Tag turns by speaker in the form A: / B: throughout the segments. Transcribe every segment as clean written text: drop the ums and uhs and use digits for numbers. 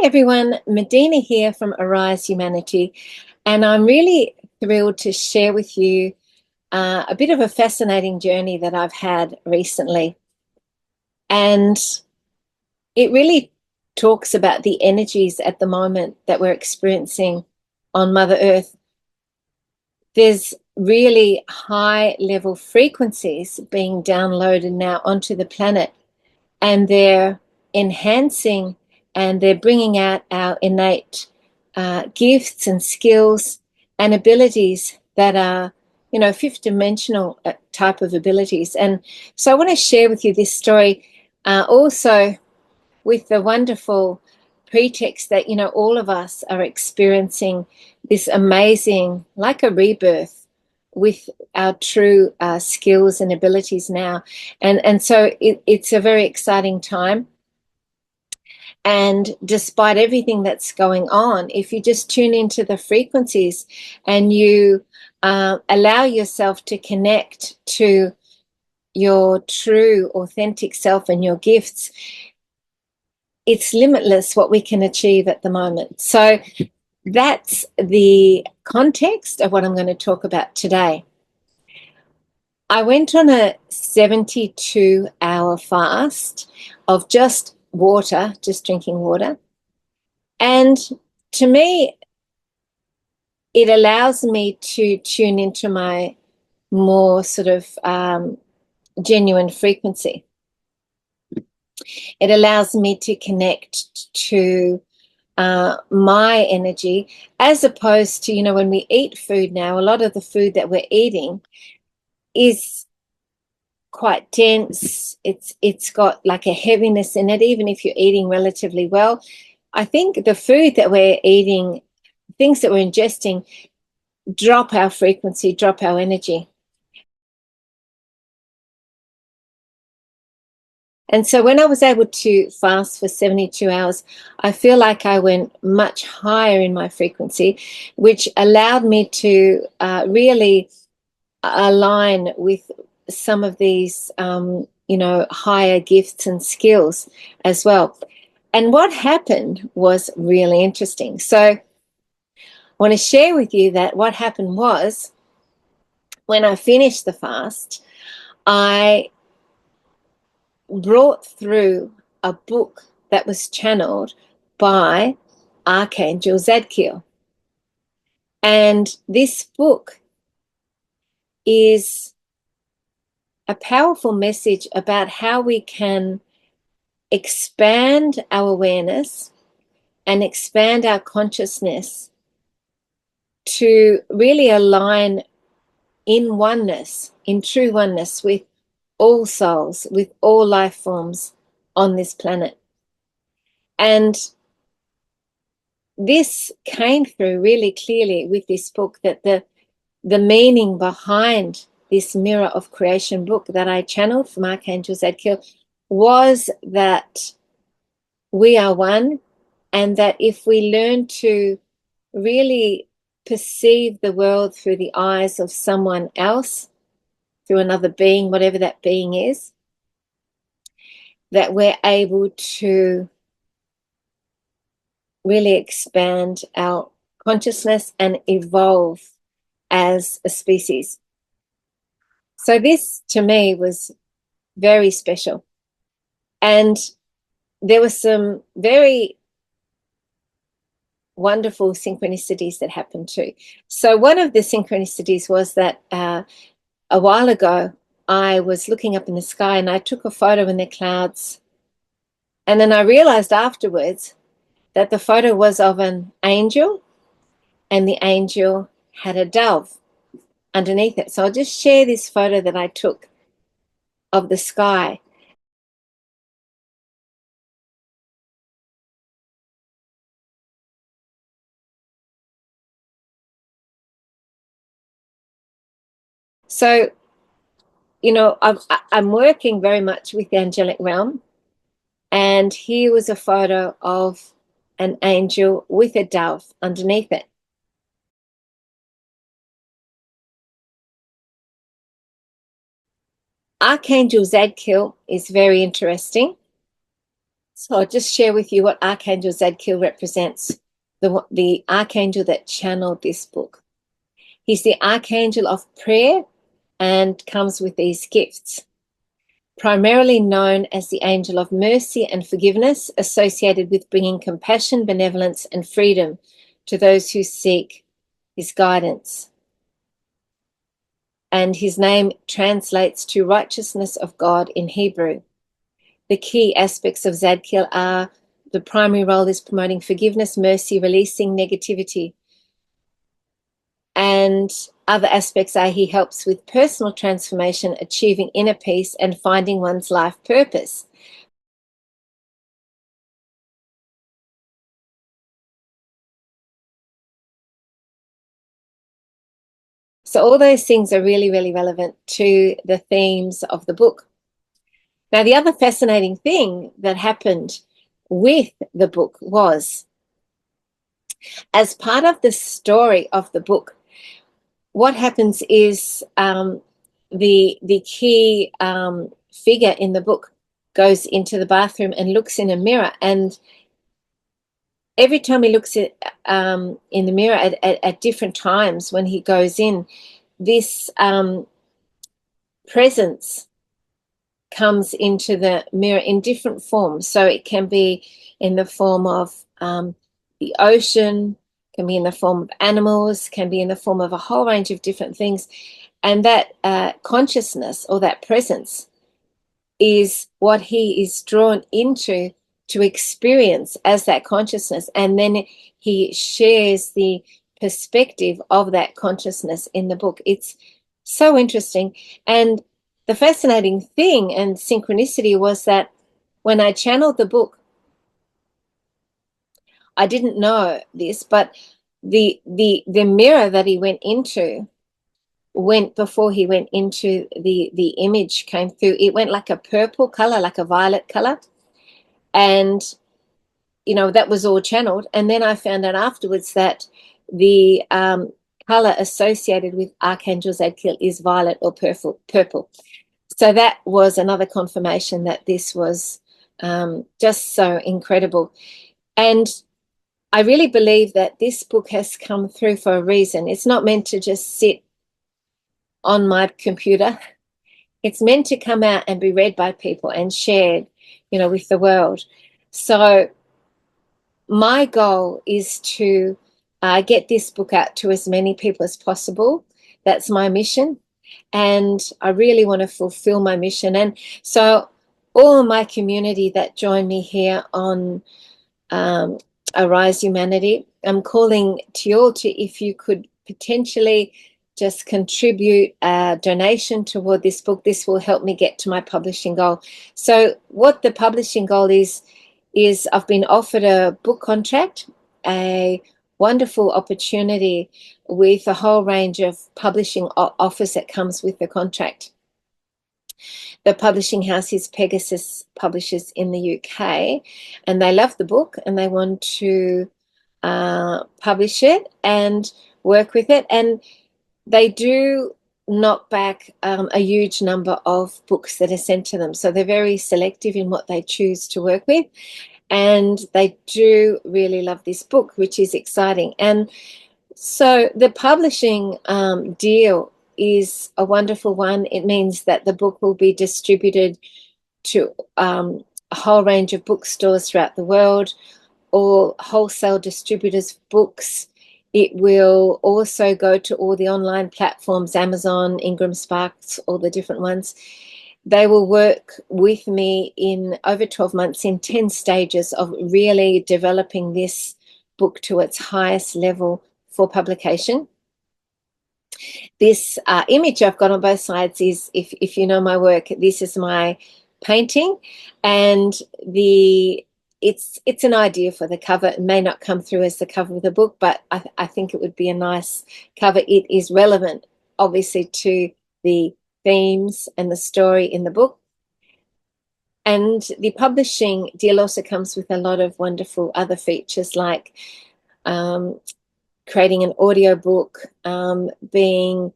A: Hi everyone, Medina here from Arise Humanity, and I'm really thrilled to share with you a bit of a fascinating journey that I've had recently. And it really talks about the energies at the moment that we're experiencing on Mother Earth. There's really high level frequencies being downloaded now onto the planet, and they're enhancing and they're bringing out our innate gifts and skills and abilities that are, fifth dimensional type of abilities. And so I want to share with you this story also with the wonderful pretext that, all of us are experiencing this amazing, like a rebirth with our true skills and abilities now. And so it's a very exciting time. And despite everything that's going on, if you just tune into the frequencies and you allow yourself to connect to your true, authentic self and your gifts, it's limitless what we can achieve at the moment. So that's the context of what I'm going to talk about today. I went on a 72-hour fast of just water, just drinking water. And to me, it allows me to tune into my more sort of genuine frequency. It allows me to connect to my energy, as opposed to, when we eat food now, a lot of the food that we're eating is quite dense. It's got like a heaviness in it, even if you're eating relatively well. I think the food that we're eating, things that we're ingesting, drop our frequency, drop our energy. And so when I was able to fast for 72 hours, I feel like I went much higher in my frequency, which allowed me to really align with some of these, higher gifts and skills as well. And what happened was really interesting. So I want to share with you that what happened was, when I finished the fast, I brought through a book that was channeled by Archangel Zadkiel. And this book is a powerful message about how we can expand our awareness and expand our consciousness to really align in oneness, in true oneness with all souls, with all life forms on this planet. And this came through really clearly with this book, that the meaning behind this Mirror of Creation book that I channeled from Archangel Zadkiel was that we are one, and that if we learn to really perceive the world through the eyes of someone else, through another being, whatever that being is, that we're able to really expand our consciousness and evolve as a species. So this, to me, was very special. And there were some very wonderful synchronicities that happened too. So one of the synchronicities was that a while ago, I was looking up in the sky and I took a photo in the clouds. And then I realized afterwards that the photo was of an angel, and the angel had a dove underneath it. So I'll just share this photo that I took of the sky. So, I'm working very much with the angelic realm, and here was a photo of an angel with a dove underneath it. Archangel Zadkiel is very interesting. So I'll just share with you what Archangel Zadkiel represents, the archangel that channeled this book. He's the archangel of prayer and comes with these gifts. Primarily known as the angel of mercy and forgiveness, associated with bringing compassion, benevolence, and freedom to those who seek his guidance. And his name translates to righteousness of God in Hebrew. The key aspects of Zadkiel are: the primary role is promoting forgiveness, mercy, releasing negativity. And other aspects are he helps with personal transformation, achieving inner peace, and finding one's life purpose. So all those things are really, really relevant to the themes of the book. Now, the other fascinating thing that happened with the book was, as part of the story of the book, what happens is the key figure in the book goes into the bathroom and looks in a mirror, and every time he looks in the mirror at different times when he goes in, this presence comes into the mirror in different forms. So it can be in the form of the ocean, can be in the form of animals, can be in the form of a whole range of different things. And that consciousness, or that presence, is what he is drawn into to experience as that consciousness. And then he shares the perspective of that consciousness in the book. It's so interesting. And the fascinating thing and synchronicity was that when I channeled the book, I didn't know this, but the mirror that he went into went before he went into the image came through. It went like a purple color, like a violet color. And, you know, that was all channeled. And then I found out afterwards that the color associated with Archangel Zadkiel is violet or purple. So that was another confirmation that this was just so incredible. And I really believe that this book has come through for a reason. It's not meant to just sit on my computer. It's meant to come out and be read by people and shared, you know, with the world. So my goal is to get this book out to as many people as possible. That's my mission. And I really want to fulfill my mission. And so all of my community that join me here on Arise Humanity, I'm calling to you all to, if you could potentially just contribute a donation toward this book. This will help me get to my publishing goal. So what the publishing goal is I've been offered a book contract, a wonderful opportunity with a whole range of publishing offers that comes with the contract. The publishing house is Pegasus Publishers in the UK, and they love the book and they want to publish it and work with it. And they do knock back a huge number of books that are sent to them. So they're very selective in what they choose to work with. And they do really love this book, which is exciting. And so the publishing deal is a wonderful one. It means that the book will be distributed to a whole range of bookstores throughout the world, or wholesale distributors of books. It will also go to all the online platforms, Amazon, Ingram Sparks, all the different ones. They will work with me in over 12 months in 10 stages of really developing this book to its highest level for publication. This image I've got on both sides is, if you know my work, this is my painting, and it's an idea for the cover. It may not come through as the cover of the book, but I think it would be a nice cover. It is relevant, obviously, to the themes and the story in the book. And the publishing deal also comes with a lot of wonderful other features, like creating an audio book, being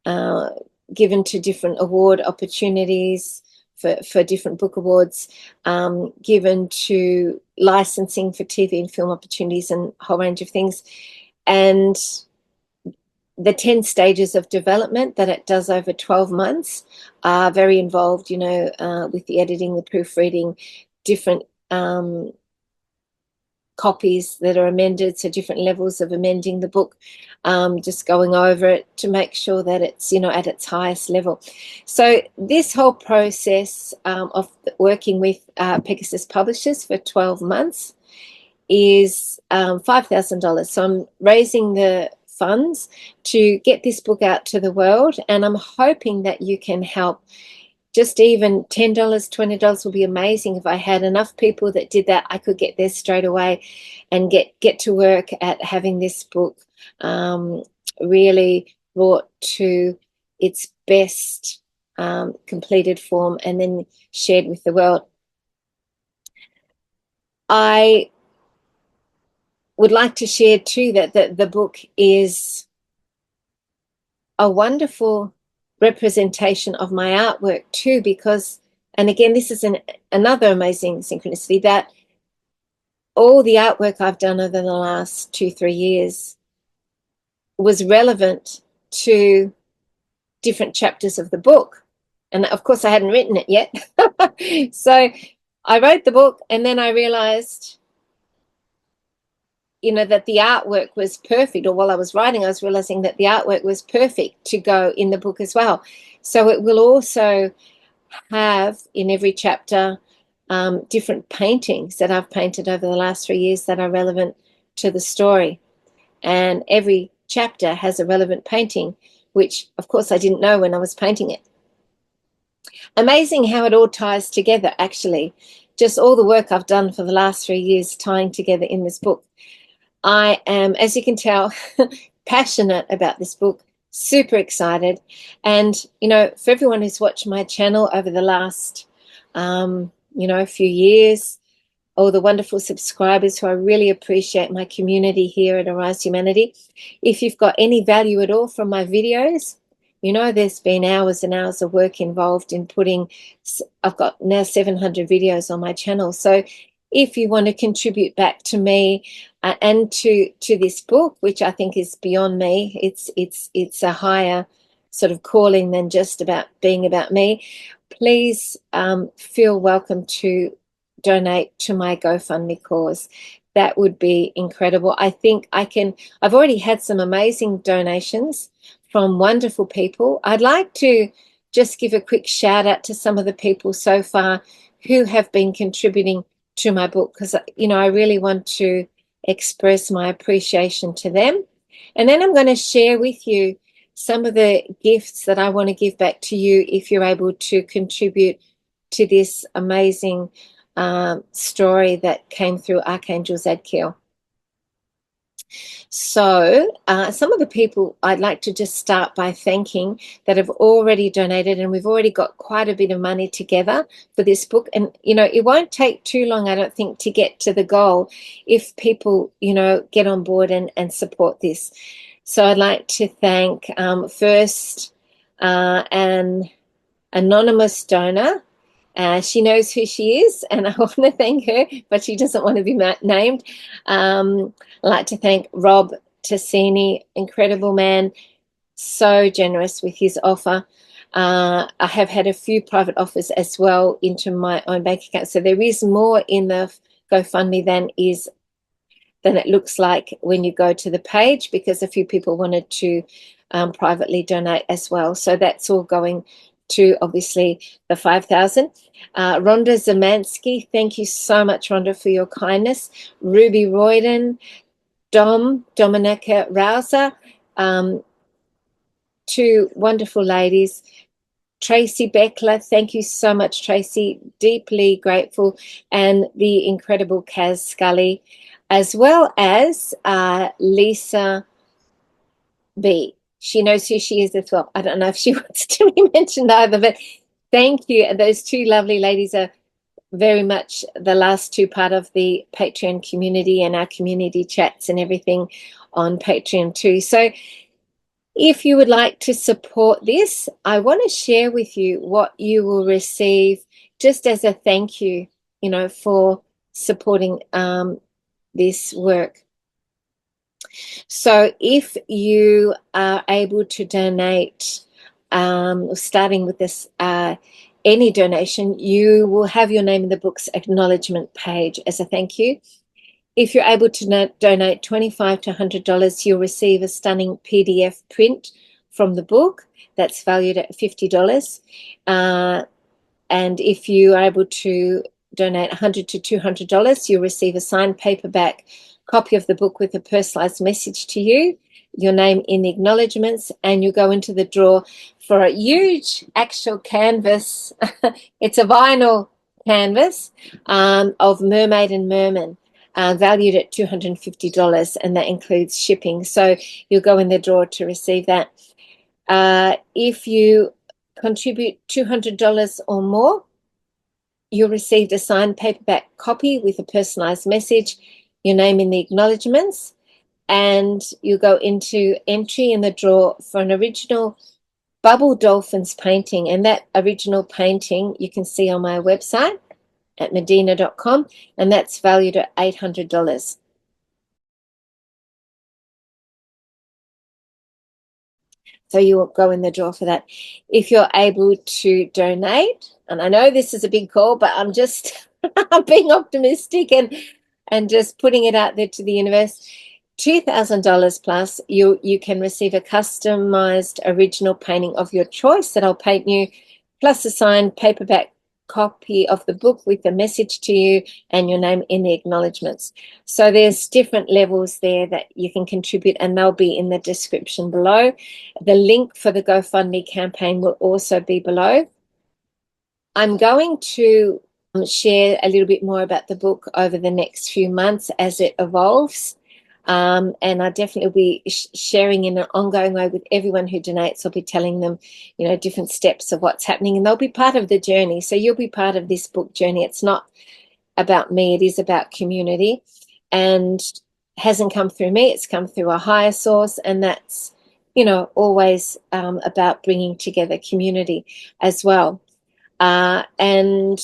A: given to different award opportunities for different book awards, given to licensing for TV and film opportunities and a whole range of things. And the 10 stages of development that it does over 12 months are very involved, you know, with the editing, the proofreading, different copies that are amended, so different levels of amending the book, just going over it to make sure that it's, you know, at its highest level. So this whole process of working with Pegasus Publishers for 12 months is $5,000. So I'm raising the funds to get this book out to the world, and I'm hoping that you can help. Just even $10, $20 will be amazing. If I had enough people that did that, I could get there straight away and get to work at having this book really brought to its best completed form and then shared with the world. I would like to share too that the book is a wonderful representation of my artwork too, because, and again, this is another amazing synchronicity, that all the artwork I've done over the last 2-3 years was relevant to different chapters of the book. And of course, I hadn't written it yet. So I wrote the book, and then I realized, you know, that the artwork was perfect, or while I was writing, I was realizing that the artwork was perfect to go in the book as well. So it will also have in every chapter different paintings that I've painted over the last 3 years that are relevant to the story. And every chapter has a relevant painting, which of course I didn't know when I was painting it. Amazing how it all ties together, actually. Just all the work I've done for the last 3 years tying together in this book. I am, as you can tell, passionate about this book, super excited. And, you know, for everyone who's watched my channel over the last, you know, few years, all the wonderful subscribers who I really appreciate, my community here at Arise Humanity. If you've got any value at all from my videos, you know, there's been hours and hours of work involved in putting, I've got now 700 videos on my channel. So if you want to contribute back to me and to this book, which I think is beyond me, it's a higher sort of calling than just about being about me, please feel welcome to donate to my GoFundMe cause. That would be incredible. I think I've already had some amazing donations from wonderful people. I'd like to just give a quick shout out to some of the people so far who have been contributing to my book, because, you know, I really want to express my appreciation to them. And then I'm going to share with you some of the gifts that I want to give back to you if you're able to contribute to this amazing story that came through Archangel Zadkiel. So some of the people I'd like to just start by thanking that have already donated, and we've already got quite a bit of money together for this book. And, you know, it won't take too long, I don't think, to get to the goal if people, you know, get on board and support this. So I'd like to thank first an anonymous donor. She knows who she is, and I want to thank her, but she doesn't want to be named. I'd like to thank Rob Tassini, incredible man, so generous with his offer. I have had a few private offers as well into my own bank account, so there is more in the GoFundMe than it looks like when you go to the page, because a few people wanted to privately donate as well. So that's all going to obviously the 5,000. Rhonda Zamansky, thank you so much, Rhonda, for your kindness. Ruby Royden, Dominica Rouser, two wonderful ladies. Tracy Beckler, thank you so much, Tracy, deeply grateful. And the incredible Kaz Scully, as well as Lisa B. She knows who she is as well. I don't know if she wants to be mentioned either, but thank you. Those two lovely ladies are very much the last two part of the Patreon community and our community chats and everything on Patreon too. So If you would like to support this, I want to share with you what you will receive just as a thank you, for supporting this work. So if you are able to donate, starting with this, any donation, you will have your name in the book's acknowledgement page as a thank you. If you're able to donate $25 to $100, you'll receive a stunning PDF print from the book that's valued at $50. And if you are able to donate $100 to $200, you'll receive a signed paperback copy of the book with a personalized message to you, your name in the acknowledgements, and you'll go into the draw for a huge actual canvas. It's a vinyl canvas of Mermaid and Merman, valued at $250, and that includes shipping. So you'll go in the draw to receive that. If you contribute $200 or more, you'll receive a signed paperback copy with a personalized message, your name in the acknowledgements, and you go into entry in the draw for an original Bubble Dolphins painting. And that original painting you can see on my website at medina.com, and that's valued at $800. So you will go in the draw for that. If you're able to donate, and I know this is a big call, but I'm just I'm being optimistic and just putting it out there to the universe. $2,000 plus, you can receive a customized original painting of your choice that I'll paint you, plus a signed paperback copy of the book with a message to you and your name in the acknowledgements. So there's different levels there that you can contribute, and they'll be in the description below. The link for the GoFundMe campaign will also be below. I'm going to share a little bit more about the book over the next few months as it evolves. And I definitely will be sharing in an ongoing way with everyone who donates. I'll be telling them, different steps of what's happening, and they'll be part of the journey. So you'll be part of this book journey. It's not about me. It is about community, and hasn't come through me. It's come through a higher source, and that's, always about bringing together community as well. And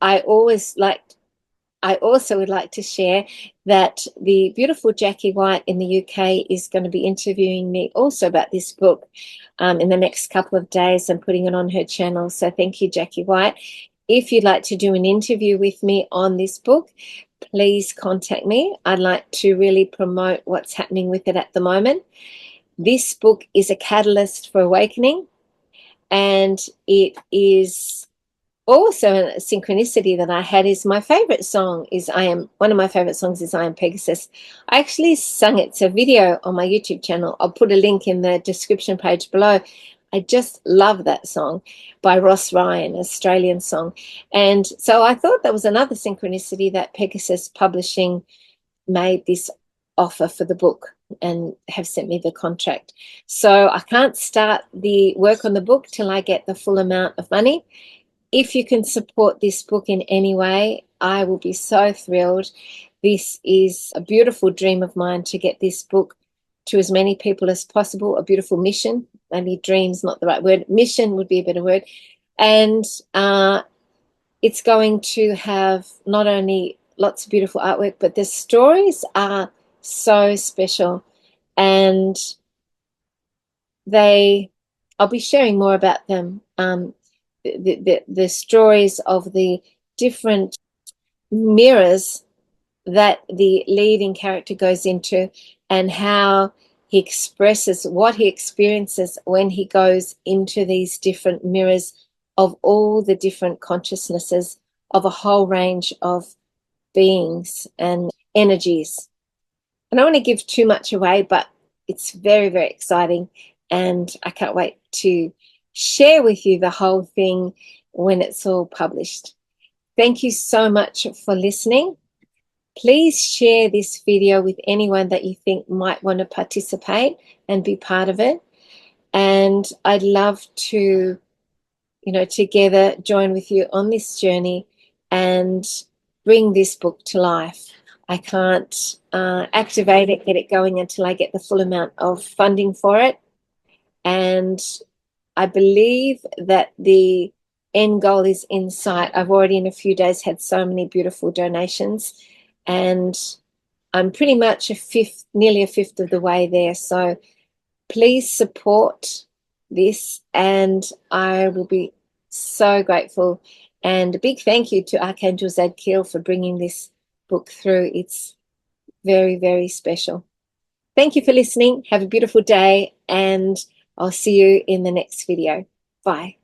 A: I also would like to share that the beautiful Jackie White in the UK is going to be interviewing me also about this book in the next couple of days and putting it on her channel. So thank you, Jackie White. If you'd like to do an interview with me on this book, please contact me. I'd like to really promote what's happening with it at the moment. This book is a catalyst for awakening, and it is also a synchronicity that I had. Is my favorite song is one of my favorite songs is I Am Pegasus. I actually sung it. It's a video on my YouTube channel. I'll put a link in the description page below. I just love that song by Ross Ryan, Australian song. And so I thought that was another synchronicity that Pegasus Publishing made this offer for the book and have sent me the contract. So I can't start the work on the book till I get the full amount of money. If you can support this book in any way, I will be so thrilled. This is a beautiful dream of mine, to get this book to as many people as possible, a beautiful mission. Maybe dream's not the right word. Mission would be a better word. And it's going to have not only lots of beautiful artwork, but the stories are so special. And I'll be sharing more about them. The stories of the different mirrors that the leading character goes into, and how he expresses what he experiences when he goes into these different mirrors of all the different consciousnesses of a whole range of beings and energies. I don't want to give too much away, but it's very, very exciting, and I can't wait to share with you the whole thing when it's all published. Thank you so much for listening. Please share this video with anyone that you think might want to participate and be part of it. And I'd love to, together join with you on this journey and bring this book to life. I can't activate it, get it going until I get the full amount of funding for it. And I believe that the end goal is in sight. I've already in a few days had so many beautiful donations, and I'm pretty much nearly a fifth of the way there. So please support this, and I will be so grateful. And a big thank you to Archangel Zadkiel for bringing this book through. It's very, very special. Thank you for listening. Have a beautiful day, and I'll see you in the next video. Bye.